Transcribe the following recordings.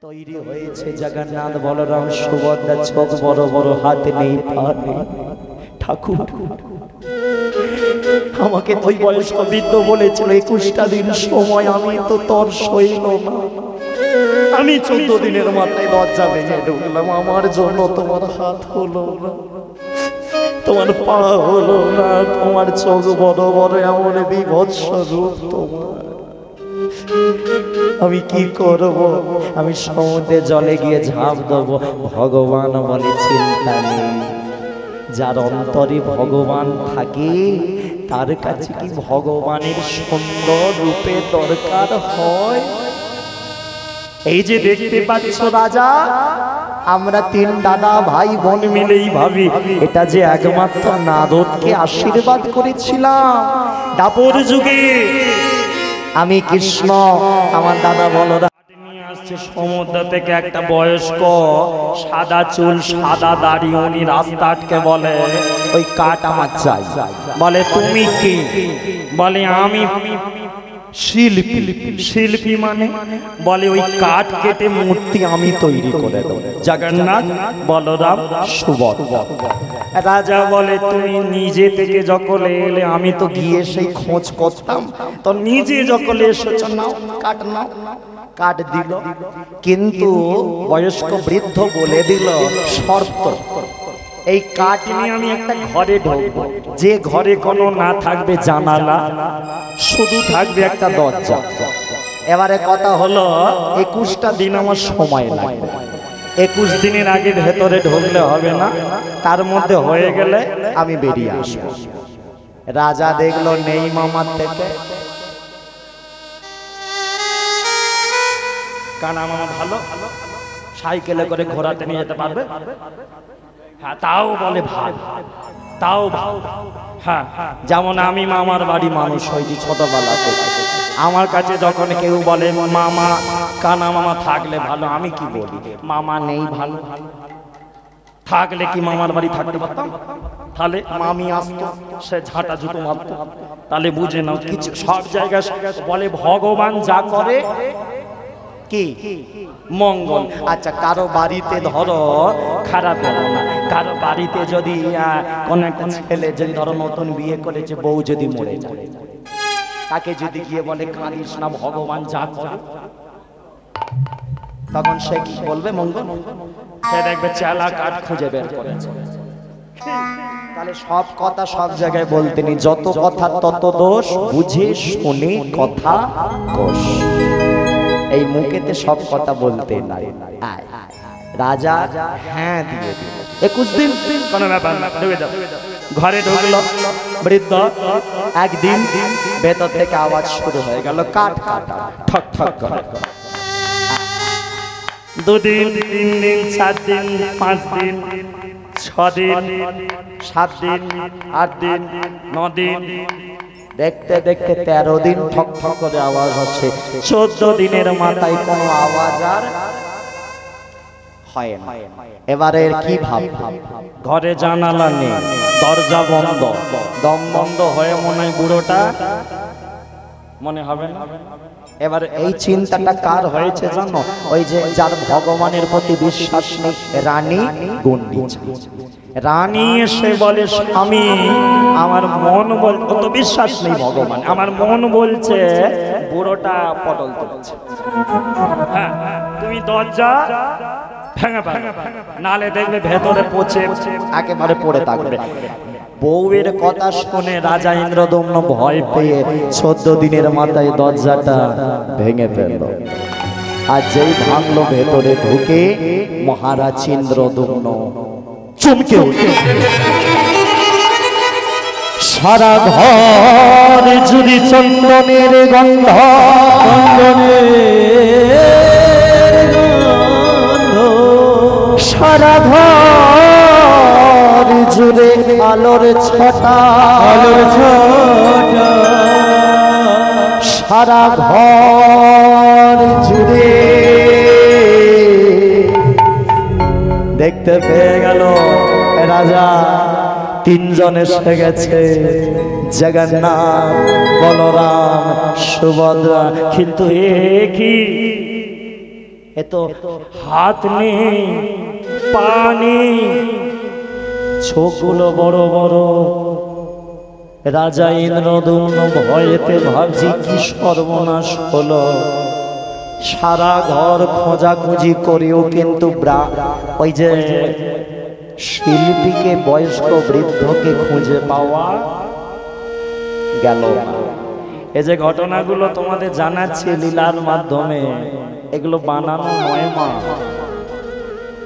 তৈরি হয়েছে জগন্নাথ বলরাম সুভদ্রা, চোখ বড় বড়, হাত নেই পা নেই। ঠাকুর আমাকে ওই বয়স্ক বৃদ্ধ বলেছিল 21টা দিন সময়, আমি তো তোর সইল না। আমি 14 দিনের মাথায় লজ্জা ভেঙে ঢুকলাম। আমার জন্য তোমার হাত হলো না, তোমার পা হলো না, তোমার চোখ বড় বড়, এমন বিভৎস রূপ তোমার। আমি কি করব? আমি সমুদ্রে জলে গিয়ে ঝাঁপ দেবো। ভগবান বলে চিন্তা নেই, যার অন্তরে ভগবান থাকে তার কাছে কি ভগবানের সুন্দর রূপে দরকার হয়? এই যে দেখতে পাচ্ছ রাজা, আমরা 3 দাদা ভাই বোন মিলেই ভাবি এটা যে একমাত্র নারদকে আশীর্বাদ করেছিলাম দাপর যুগে। আমি কৃষ্ণ, আমার দাদা বলরা নিয়ে আসছে সমুদ্র থেকে একটা বয়স্ক, সাদা চুল সাদা দাড়ি, উনি রাস্তা আটকে বলে ওই কাঠ আমার চাই। বলে তুমি কি? বলে আমি শিল্পী। শিল্পী মানে? বলে ওই কাঠ কেটে মূর্তি আমি তৈরি করে দেবো। জগন্নাথ বলরাম সুভদ্রা। রাজা বলে তুমি নিজে থেকে যখন এলে, আমি তো গিয়ে সেই খোঁজ করতাম, তো নিজে যখন এসেছ নাও কাঠ নাও। কাঠ দিল, কিন্তু বয়স্ক বৃদ্ধ বলে দিল শর্ত, এই কাঠ নিয়ে আমি একটা ঘরে ঢুকবো, যে ঘরে কোনো না থাকবে জানালা, শুধু থাকবে একটা দরজা। এবারে কথা হলো 21টা দিন আমার সময় লাগবে। 21 দিনের আগে ভেতরে ঢুকলে হবে না, তার মধ্যে হয়ে গেলে আমি বেরিয়ে আসবো। রাজা দেখলো নেই মামার থেকে। কানা মামা ভালো, সাইকেলে করে ঘোরাতে নিয়ে যেতে পারবে, হ্যাঁ তাও বলে ভাই, তাও হ্যাঁ। যেমন আমি মামার বাড়ি মানুষ হয়েছি ছোটবেলা থেকে, আমার কাছে যখন কেউ বলে মামা, কানা মামা থাকলে ভালো, আমি কি বলি মামা নেই ভালো। থাকলে কি মামার বাড়ি থাকতে পারতাম? তাহলে মামি আসতো, সে ঝাঁটা জুতো মারতো। তাহলে বুঝে নাও কিছু সব জায়গায় বলে ভগবান যা করে কি মঙ্গল। আচ্ছা কারো বাড়িতে ধরো খারাপ হলো না, কারো বাড়িতে যদি কোন একটা ছেলে যদি ধরো নতুন বিয়ে করেছে, বউ যদি মরে যায়, তাকে যদি গিয়ে বলে কাঁদিস না, ভগবান যা করে, তখন সে কি বলবে? মঙ্গল। সে দেখবে চেলা কাঠ খুঁজে বের করেছে। তাহলে সব কথা সব জায়গায় বলতে নেই, যত কথা তত দোষ, বুঝে শুনে কথা কোষ। এই মুখেতে সব কথা বলতে নাই। রাজা হ্যাঁ দিয়ে দিল, 21 দিন কোনো ব্যাপার না, ঢুকে যাও। ঘরে ঢুকলো বৃদ্ধ, একদিন ভেতর থেকে আওয়াজ শুরু হয়ে গেল কাঠ কাটা, ঠক ঠক করে। 2 দিন 3 দিন 4 দিন 5 দিন 6 দিন 7 দিন 8 দিন 9 দিন, দেখতে দেখতে 13 দিন ঠক ঠক করে আওয়াজ হচ্ছে। 14 দিনের মাথায় কোনো আওয়াজ আর হয় না। এবারে কি ভাব? ঘরে জানালা নেই, দরজা বন্ধ, দম বন্ধ হয়ে মনে হয় বুড়োটা মনে হবে না। এবার এই চিন্তাটা কার হয়েছে জানো? ওই যে যার ভগবানের প্রতি বিশ্বাস নেই, রানী গুন্ডিচা। রানী এসে বলে স্বামী, আমার মন বলছে, অত বিশ্বাস নেই ভগবান, আমার মন বলছে বুড়োটা পটল তুলছে, হ্যাঁ তুমি দরজা ভেঙে পাবে, নালে দেখবে ভেতরে পচে একেবারে পড়ে থাকবে। বউয়ের কথা শুনে রাজা ইন্দ্রদম্ন ভয় পেয়ে 14 দিনের মাথায় দরজাটা ভেঙে ফেলল। আর যেই ভাঙলো, ভেতরে ঢুকে মহারাজ ইন্দ্রদম্ন চমকে উঠে, সারা ঘর জুড়ে চন্দনের গন্ধ, সারা ঘর জুড়ে আলোর ছটা, সারা ঘর জুড়ে দেখতে পেয়ে গেল রাজা 3 জন এসে গেছে, জগন্নাথ বলরাম সুভদ্রা। কিন্তু কি এত হাত নেই, পা নেই, চোখগুলো বড় বড়। রাজা ইন্দ্রদুম্ন ভয়েতে ভাবছি কি সর্বনাশ হলো। সারা ঘর খোঁজাখুঁজি করেও কিন্তু ওই যে শিল্পীকে, বয়স্ক বৃদ্ধকে খুঁজে পাওয়া গেল। এই যে ঘটনাগুলো তোমাদের জানাচ্ছি লীলার মাধ্যমে, এগুলো বানানো নয় মা।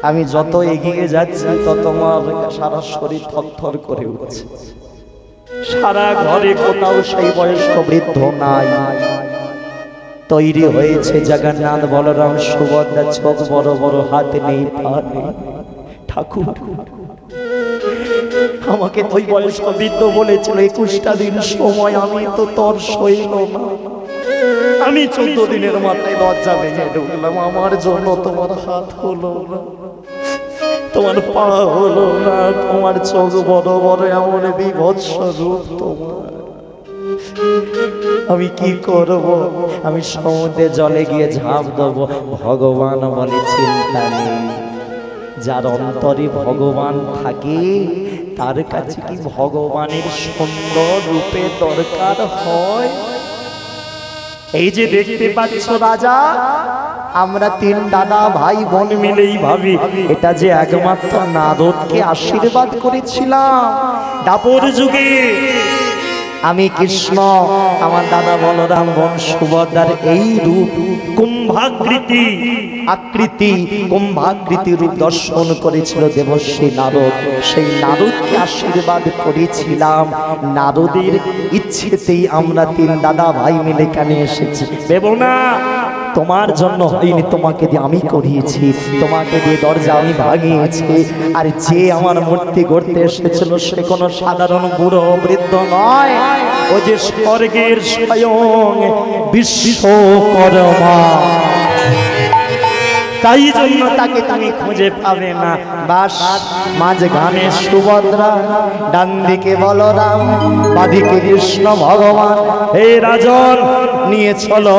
আমি যত এগিয়ে যাচ্ছি তত আমার সারা শরীর থরথর করে উঠছে। সারা ঘরে কোথাও সেই বয়স্ক বৃদ্ধ নাই। তৈরি হয়েছে জগন্নাথ বলরাম সুভদ্রা, চোখ বড় বড়, হাতে নেই, পা নেই। ঠাকুর আমাকে তো ওই বয়স্ক বৃদ্ধ বলেছিল 21টা দিন সময়, আমি তো তোর সইল না। আমি 14 দিনের মাথায় লজ্জা ভেঙে ঢুকলাম। আমার জন্য তোমার হাত হলো না, তোমার পা হলো না, তোমার চোখ বড় বড়, এমন বিভৎস রূপ তোমার। আমি কি করব? আমি সমুদ্রে জলে গিয়ে ঝাঁপ দেবো। ভগবান বলে চিন্তা নেই, যার অন্তরে ভগবান থাকে তার কাছে কি ভগবানের সুন্দর রূপে দরকার হয়? এই যে দেখতে পাচ্ছ রাজা, আমরা 3 দাদা ভাই বোন মিলেই ভাবি এটা যে একমাত্র নারদকে আশীর্বাদ করেছিলাম দাপর যুগে। আমি কৃষ্ণ, আমার দাদা বলরাম, বোন সুভদ্রার এই রূপ কুম্ভাকৃতি আকৃতি, কুম্ভাকৃতি রূপ দর্শন করেছিল দেবশ্রী নারদ। সেই নারদকে আশীর্বাদ করেছিলাম। নারদের ইচ্ছেতেই আমরা 3 দাদা ভাই মিলে কানে এসেছি। দেব না, তোমার জন্য হয়নি, তোমাকে দিয়ে আমি করিয়েছি, তোমাকে দিয়ে দরজা আমি ভাঙিয়েছি। আর যে আমার মূর্তি গড়তে এসেছিল সে কোনো সাধারণ বুড়ো বৃদ্ধ নয়, ও যে স্বর্গের স্বয়ং বিশ্বকর্মা। তাই জন্য তাকে তুমি খুঁজে পাবে না। বাস মাঝখানে সুভদ্রা, ডান দিকে বলরাম, বাঁদিকে কৃষ্ণ ভগবান। হে রাজন, নিয়ে চলো,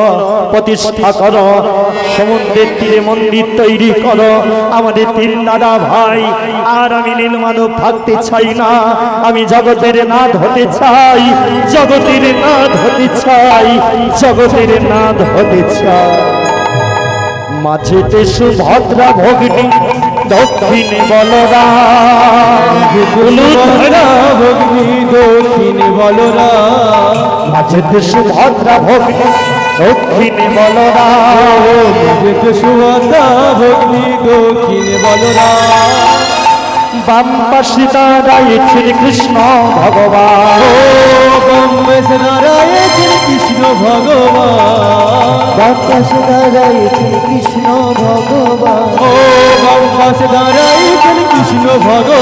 প্রতিষ্ঠা করো, সমুদ্রের তীরে মন্দির তৈরি করো। আমাদের 3 দাদা ভাই আর আমি নীলমাধব থাকতে চাই না। আমি জগতের নাথ হতে চাই, জগতের নাথ হতে চাই, জগতের নাথ হতে চাই। মাঝেতে সুভদ্রা ভগ্নী, দক্ষিণে বলরাম, সুভদ্রা ভগ্নী, দক্ষিণে বলরাম। মাঝেতে সুভদ্রা ভগ্নী, দক্ষিণে বলরাম, মাঝেতে সুভদ্রা ভগ্নী, দক্ষিণে বলরাম। বাম পাশে দাঁড়ায় শ্রীকৃষ্ণ ভগবান, বাম পাশে দাঁড়ায় শ্রীকৃষ্ণ ভগবান, বাম পাশে দাঁড়ায় শ্রীকৃষ্ণ ভগবান, ও বাম পাশে দাঁড়ায় শ্রীকৃষ্ণ ভগবান।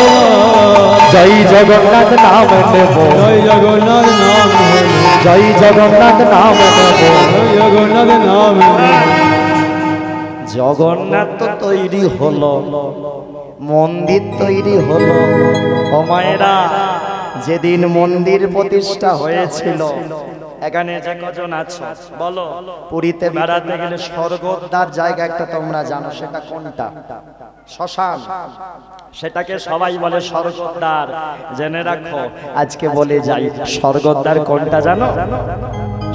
জয় জগন্নাথ নাম নেব, জয় জগন্নাথ নাম নেব, জয় জগন্নাথ নাম নেব, জয় জগন্নাথ নাম নেব। জগন্নাথ তো তৈরি হলো, মন্দির তৈরি হলো। ও মায়েরা, যেদিন মন্দির প্রতিষ্ঠা হয়েছিল, এখানে যে কজন আছো বলো, পুরীতে বেড়াতে গেলে স্বর্গদ্বার জায়গা একটা তোমরা জানো, সেটা কোনটা? শ্মশান। সেটাকে সবাই বলে স্বর্গদ্বার। জেনে রাখো, আজকে বলে যাই, স্বর্গদ্বার কোনটা জানো?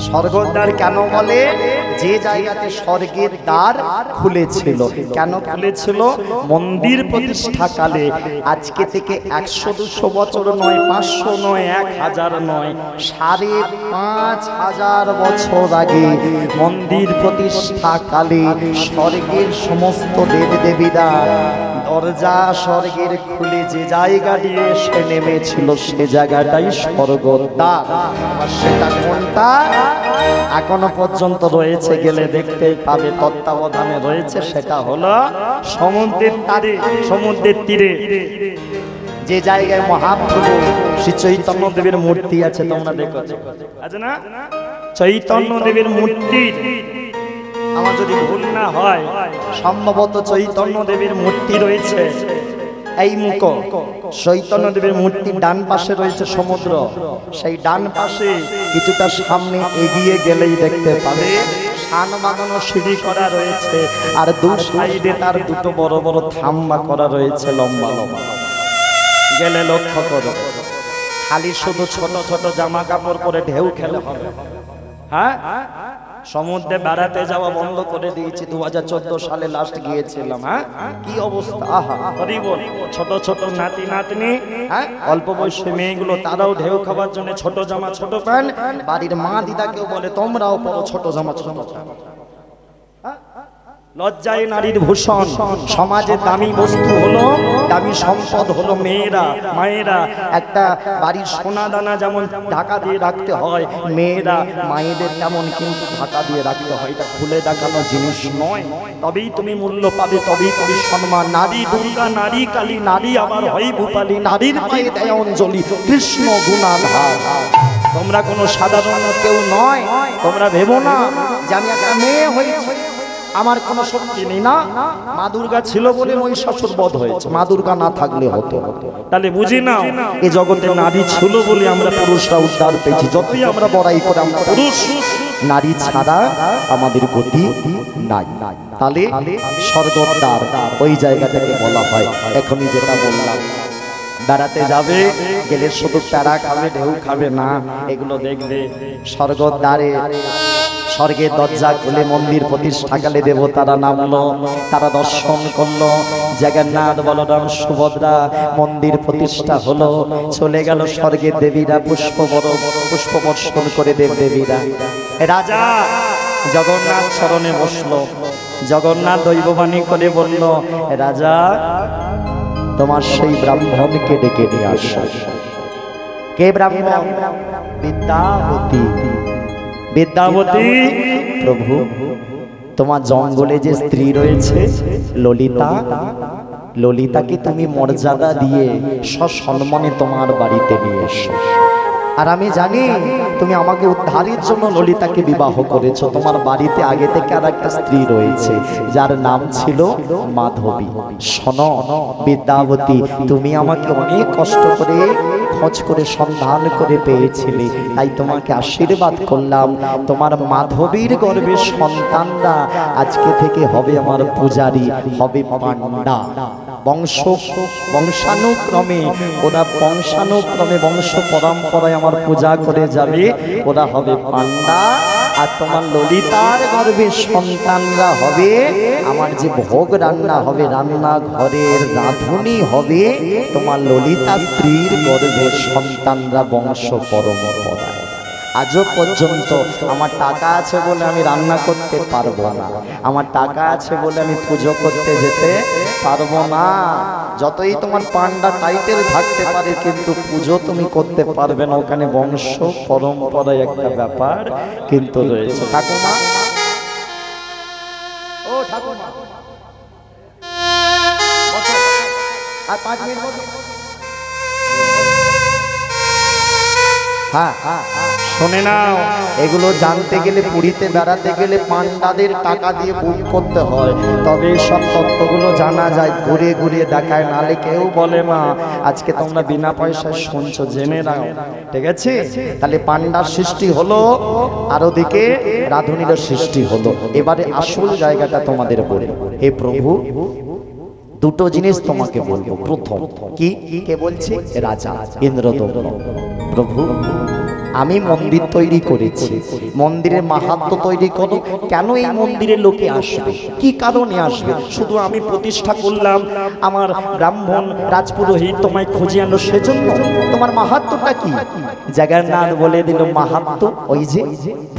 স্বর্গদ্বার কেন বলে? যে জায়গাতে স্বর্গের দ্বার খুলেছিল। কেন খুলেছিল? মন্দির প্রতিষ্ঠাকালে। আজকে থেকে 100-200 বছর নয়, 500 নয়, 1000 নয়, 5500 বছর আগে মন্দির প্রতিষ্ঠাকালে স্বর্গের সমস্ত দেবদেবীরা দরজা স্বর্গের খুলে যে জায়গা দিয়ে সে নেমেছিল, সে জায়গাটাই স্বর্গদ্বার। সেটা কোনটা এখনো পর্যন্ত রয়েছে, গেলে দেখতে পাবে, তত্ত্বাবধানে রয়েছে। সেটা হলো সমুদ্রের তীরে যে জায়গায় মহাপ্রভু শ্রী চৈতন্য দেবের মূর্তি আছে, তোমরা দেখো আছে না? চৈতন্য দেবের মূর্তি, আমার যদি ভুল না হয় সম্ভবত চৈতন্য দেবের মূর্তি রয়েছে এই মুখ। চৈতন্য দেবের মূর্তির ডান পাশে রয়েছে সমুদ্র। সেই ডান পাশে কিছুটা সামনে এগিয়ে গেলেই দেখতে পাবে থান বানানো সিঁড়ি করা রয়েছে, আর দু সাইডে তার দুটো বড় বড় থাম্বা করা রয়েছে লম্বা লম্বা। গেলে লক্ষ্য করো, খালি শুধু ছোট ছোট জামা কাপড় পরে ঢেউ খেলে হবে? হ্যাঁ, সমুদ্রে বেড়াতে যাওয়া বন্ধ করে দিয়েছি। 2014 সালে লাস্ট গিয়েছিলাম। হ্যাঁ, কি অবস্থা! আহা, ছোট ছোট নাতি নাতনি, হ্যাঁ, অল্প বয়সী মেয়েগুলো, তারাও ঢেউ খাবার জন্য ছোট জামা ছোট প্যান্ট। বাড়ির মা দিদাকেও বলে তোমরাও পরো ছোট জামা ছোট প্যান্ট। লজ্জায় নারীর ভূষণ। সমাজের দামি বস্তু হলো, দামি সম্পদ হলো মেয়েরা, মায়েরা। একটা বাড়ির সোনা দানা যেমন ঢাকা দিয়ে রাখতে হয়, মেয়েরা মায়েদের তেমন কিন্তু ঢাকা দিয়ে রাখতে হয়। এটা খুলে দেখানো জিনিস নয়। তবেই তুমি মূল্য পাবে, তবেই তুমি সম্মান। নারী দুর্গা, নারী কালী, নারী আবার হয় ভূপালী, নারীর পায়ে দেয় অঞ্জলি কৃষ্ণ গুণাধার। তোমরা কোনো সাধারণ কেউ নয়। তোমরা ভেবো না যে আমি একটা মেয়ে হয়েছি, আমার কোনো শক্তি নেই। না, মা দুর্গা ছিল বলে মহিষাসুর বধ হয়েছে। মা দুর্গা না থাকলে হতো। তাহলে বুঝি নাও, এই জগতে নারী ছিল বলে আমরা পুরুষরা উদ্ধার পেয়েছি। যতই আমরা বড়াই করে আমরা পুরুষ, নারী ছাড়া আমাদের গতি নাই। তাহলে স্বর্গদ্বার ওই জায়গাটাকে বলা হয়। এখনই যেটা বললাম, বেড়াতে যাবে, গেলে শুধু প্যারা খাবে, ঢেউ খাবে না, এগুলো দেখবে। স্বর্গদ্বারে স্বর্গের দরজা খুলে মন্দির প্রতিষ্ঠাকালে দেবতারা নামলো, তারা দর্শন করলো। জগন্নাথ বলরাম সুভদ্রা মন্দির প্রতিষ্ঠা হলো। চলে গেল স্বর্গের দেবীরা পুষ্প বর্ষণ করে দেবদেবীরা। রাজা জগন্নাথ চরণে বসলো। জগন্নাথ দৈববাণী করে বলল, রাজা তোমার সেই ব্রাহ্মণকে ডেকে নিয়ে আসো। কে ব্রাহ্মণ? বিদ্যাবতী। বিদ্যাবতী, প্রভু তোমার জঙ্গলে যে স্ত্রী রয়েছে ললিতা, ললিতাকে তুমি মর্যাদা দিয়ে সসম্মানে তোমার বাড়িতে নিয়ে এসো। আর আমি জানি তুমি আমাকে উদ্ধারের জন্য ললিতাকে বিবাহ করেছো। তোমার বাড়িতে আগে থেকে আর একটা স্ত্রী রয়েছে যার নাম ছিল মাধবী। শোনো বিদ্যাবতী, তুমি আমাকে অনেক কষ্ট করে খোঁজ করে সন্ধান করে পেয়েছিলে, তাই তোমাকে আশীর্বাদ করলাম। তোমার মাধবীর গর্ভের সন্তানরা আজকে থেকে হবে আমার পূজারী, হবে পান্ডা। বংশানুক্রমে ওরা বংশ পরম্পরায় আমার পূজা করে যাবে, ওরা হবে পান্ডা। আর তোমার ললিতার গর্ভের সন্তানরা হবে আমার যে ভোগ রান্না হবে, রান্না ঘরের রাঁধুনি হবে তোমার ললিতা স্ত্রীর গর্ভের সন্তানরা বংশ পরম্পরায়। আজও পর্যন্ত আমার টাকা আছে বলে আমি রান্না করতে পারবো না, আমার টাকা আছে বলে আমি পুজো করতে যেতে পারবো না। যতই তোমার পান্ডা টাইটেল থাকতে পারে, কিন্তু পুজো তুমি করতে পারবে না। ওখানে বংশ পরম্পরায় একটা ব্যাপার কিন্তু রয়েছে। ঠাকুমা, ও ঠাকুমা, আর 5 মিনিট বসো। হ্যাঁ, শোনে নাও, এগুলো জানতে গেলে, পুরীতে বেড়াতে গেলে পান্ডাদের টাকা দিয়ে বুক করতে হয়, তবে সব তত্ত্বগুলো জানা যায়। ঘুরে ঘুরে দেখায়, নালে কেউ বলে মা আজকে তোমরা বিনা পয়সায় শুনছো, জেনে নাও। ঠিক আছে? তাহলে পান্ডার সৃষ্টি হলো, আর ওদিকে রাধুনীর সৃষ্টি হলো। এবারে আসল জায়গাটা তোমাদের বলে, হে প্রভু দুটো জিনিস তোমাকে বলবো। প্রথম কি? কে বলছে? রাজা ইন্দ্রদম্ন। প্রভু আমি মন্দির তৈরি করেছি, মন্দিরের মাহাত্ম্য তৈরি করো। কেন এই মন্দিরে লোকে আসবে, কি কারণে আসবে? শুধু আমি প্রতিষ্ঠা করলাম, আমার ব্রাহ্মণ রাজপুরোহিত তোমায় খুঁজে আনলো, সেজন্য? তোমার মাহাত্ম্যটা কি? জগন্নাথ বলে দিল মাহাত্ম্য ওই যে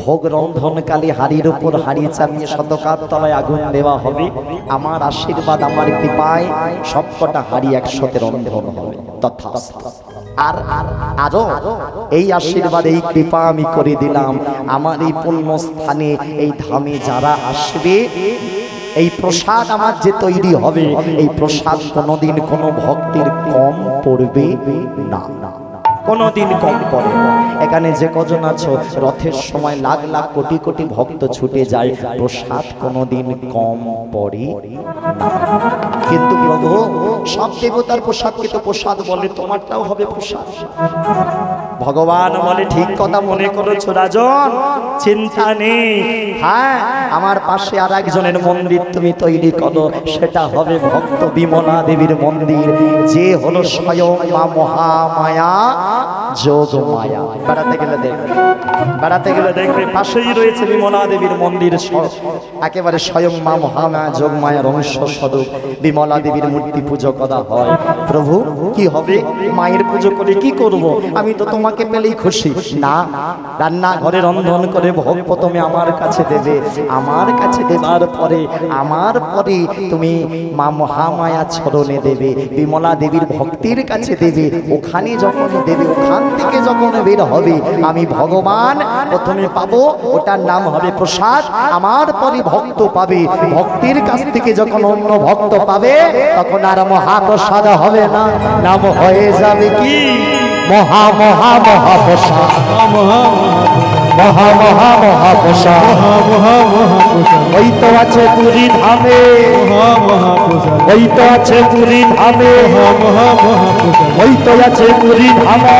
ভোগ রন্ধনকালে হাড়ির উপর হাড়ি চাপিয়ে শতকার তলায় আগুন দেওয়া হবে। আমার আশীর্বাদ, আমার কৃপায় সবকটা হাড়ি একসাথে রন্ধন হবে। তথাস্তু। আর আরো এই আশীর্বাদ, এই কৃপা আমি করে দিলাম। আমার এই পুণ্য স্থানে, এই ধামে যারা আসবে, এই প্রসাদ আমার যে তৈরি হবে, এই প্রসাদ কোনোদিন কোনো ভক্তির কম পড়বে না, কোনোদিন কম পড়ে না। এখানে যে কজন আছো, রথের সময় লাখ লাখ কোটি কোটি ভক্ত ছুটে যায়, প্রসাদ কোনোদিন কম পড়ে না। কিন্তু প্রভু সব দেবতার প্রসাদকে তো প্রসাদ বলে, তোমারটাও হবে প্রসাদ। ভগবান বলে ঠিক কথা মনে করেছো রাজন, চিন্তা নেই। হ্যাঁ, আমার পাশে আর একজনের মন্দির তুমি তৈরি করো, সেটা হবে ভক্ত বিমলা দেবীর মন্দির, যে হলো স্বয়ং মা মহামায়া যোগ মায়া। বেড়াতে গেলে দেখবে, বেড়াতে গেলে দেখবে পাশেই রয়েছে বিমলা দেবীর মন্দির, একেবারে স্বয়ং মা মহামায়া যোগ মায়ার অংশ স্বরূপ বিমলা দেবীর মূর্তি পুজো করা হয়। প্রভু কি হবে, মায়ের পুজো করে কি করব, আমি তো তোমাকে পেলেই খুশি। না, রান্নাঘরে রন্ধন করে ভোগ প্রথমে আমার কাছে দেবে, আমার কাছে দেবার পরে আমার পরে তুমি মা মহামায়া চরণে দেবে, বিমলা দেবীর ভক্তির কাছে দেবে। ওখানে যখন দেবে, ওখান থেকে যখন বের হবে আমি ভগবান প্রথমে পাবো, ওটার নাম হবে প্রসাদ। আমার পরে ভক্ত পাবে, ভক্তির কাছ থেকে যখন অন্য ভক্ত পাবে তখন আর মহাপ্রসাদ হবে না, নাম হয়ে যাবে কি মহা মহা মহাপ্রসাদ, মহা মহা মহাপ্রসাদ। ওই তো আছে পুরী ধামে, ওই তো আছে পুরী ধামে, ওই তো আছে পুরী ধামে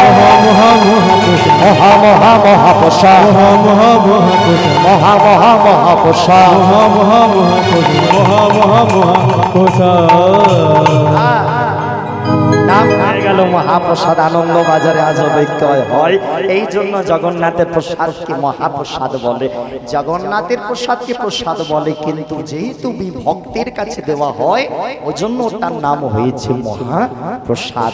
মহা মহা মহাপ্রসাদ, মহা মহা মহাপ্রসাদ, নাম হয়ে গেল মহাপ্রসাদ। আনন্দ বাজারে আজও বিক্রয় হয়। এই জন্য জগন্নাথের প্রসাদকে মহাপ্রসাদ বলে, জগন্নাথের প্রসাদকে প্রসাদ বলে, কিন্তু যেহেতু ভক্তের কাছে দেওয়া হয় ওই জন্য তার নাম হয়েছে মহাপ্রসাদ।